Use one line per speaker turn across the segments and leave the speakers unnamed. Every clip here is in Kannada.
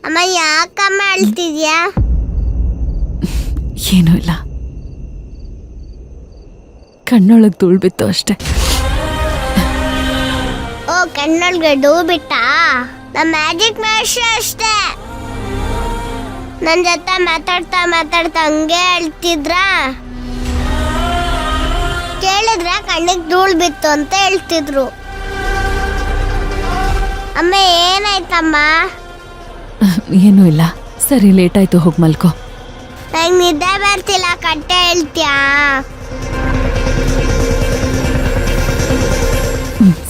ಅಮ್ಮ ಯಾಕಮ್ಮ ಅಳ್ತಿದ್ಯಾ?
ಏನೂ ಇಲ್ಲ, ಕಣ್ಣೊಳಗೆ ಧೂಳು ಬಿತ್ತು ಅಷ್ಟೆ.
ಓ, ಕಣ್ಣೊಳಗೆ ಧೂಳು ಬಿಟ್ಟಾ? ನಮ್ಮ ಮ್ಯಾಜಿಕ್ ಮಾಸ್ಟರ್ ಅಷ್ಟೇ ನನ್ನ ಜೊತೆ ಮಾತಾಡ್ತಾ ಮಾತಾಡ್ತಾ ಹಂಗೆ ಅಳ್ತಿದ್ರಾ? ಕೇಳಿದ್ರೆ ಕಣ್ಣಿಗೆ ಧೂಳು ಬಿತ್ತು ಅಂತ ಹೇಳ್ತಿದ್ರು. ಅಮ್ಮ ಏನಾಯ್ತಮ್ಮ?
ಏನೂ ಇಲ್ಲ, ಸರಿ ಲೇಟ್ ಆಯ್ತು, ಹೋಗಿ ಮಲ್ಕೋ.
ನಂಗೆ ನಿದ್ದೆ ಬರ್ತಿಲ್ಲ, ಕಟ್ಟೆ ಹೇಳ್ತೀಯಾ?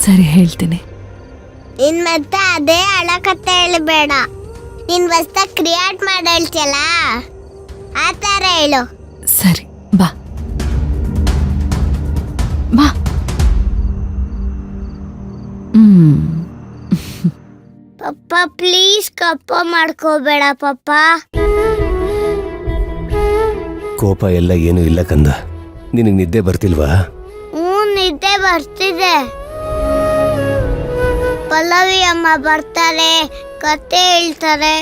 ಸರಿ ಹೇಳ್ತೀನಿ.
ಇನ್ ಮತ್ತೆ ಅದೇ ಅಳಕತ್ತೆ ಹೇಳಬೇಡ. ನೀನ್ ಹೊಸ್ದಾಗಿ ಕ್ರಿಯೇಟ್ ಮಾಡಿ ಹೇಳ್ತಿಯಲ್ಲ, ಆ ಥರ ಹೇಳು.
ಸರಿ, ಬಾ ಬಾ.
ಪಪ್ಪ ಪ್ಲೀಸ್ ಕಪ್ಪ ಮಾಡ್ಕೋಬೇಡ ಪಪ್ಪ.
ಕೋಪ ಎಲ್ಲ ಏನೂ ಇಲ್ಲ ಕಂದ. ನಿನಗೆ ನಿದ್ದೆ ಬರ್ತಿಲ್ವಾ?
ನಿದ್ದೆ ಬರ್ತಿದೆ. ಪಲ್ಲವಿ ಅಮ್ಮ ಬರ್ತಾರೆ, ಕತೆ ಹೇಳ್ತಾರೆ.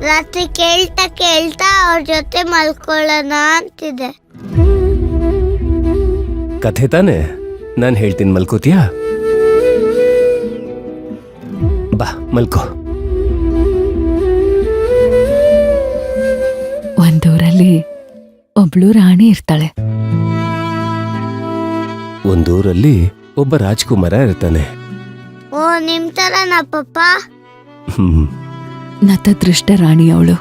ರಾತ್ರಿ ಕೇಳ್ತಾ ಕೇಳ್ತಾ ಅವ್ರ ಜೊತೆ ಮಲ್ಕೊಳ್ಳೋಣ ಅಂತಿದೆ.
ಕಥೆ ತಾನೆ, ನಾನು ಹೇಳ್ತೀನಿ, ಮಲ್ಕೋತೀಯಾ? ಬಾ ಮಲ್ಕೋ.
ಒಂದೂರಲ್ಲಿ ಒಬ್ಳು ರಾಣಿ ಇರ್ತಾಳೆ.
ಒಂದೂರಲ್ಲಿ ಒಬ್ಬ ರಾಜ್ಕುಮಾರ ಇರ್ತಾನೆ.
ಓ, ನಿಮ್ ತರನಾ ಪಪ್ಪ?
ನತದೃಷ್ಟ ರಾಣಿ ಅವಳು.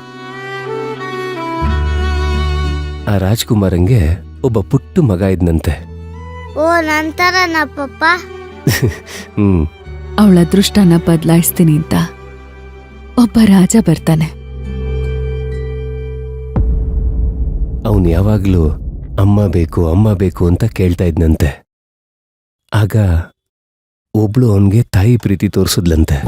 ಆ ರಾಜ್ಕುಮಾರಂಗೆ ಒಬ್ಬ ಪುಟ್ಟ ಮಗ ಇದ್ನಂತೆ.
ಓ, ನನ್ ತರನಾ ಪಪ್ಪ?
ಅವಳ ಅದೃಷ್ಟನ ಬದಲಾಯಿಸ್ತೀನಿ ಅಂತ ಒಬ್ಬ ರಾಜ ಬರ್ತಾನೆ.
ಅವನು ಯಾವಾಗ್ಲೂ ಅಮ್ಮ ಬೇಕು ಅಮ್ಮ ಬೇಕು ಅಂತ ಕೇಳ್ತಾ ಇದ್ನಂತೆ. ಆಗ ಒಬ್ಳು ಅವನ್ಗೆ ತಾಯಿ ಪ್ರೀತಿ ತೋರಿಸಿದ್ಲಂತೆ.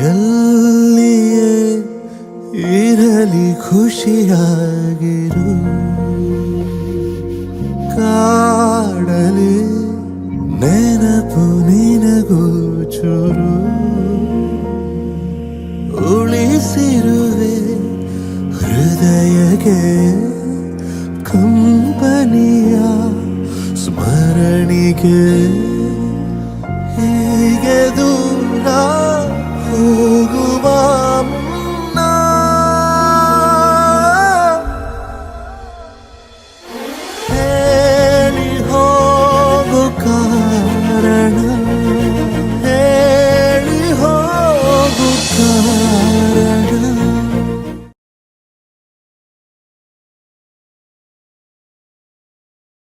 ಎಲ್ಲಿಯೇ ಇರಲಿ ಖುಷಿಯಾಗಿರು, ಕಾಡಲಿ ನೆನಪು ನಿನಗೂ ಚೂರು, ಉಳಿಸಿರುವೆ ಹೃದಯಕ್ಕೆ ಕಂಪನಿಯ ಸ್ಮರಣಿಗೆ.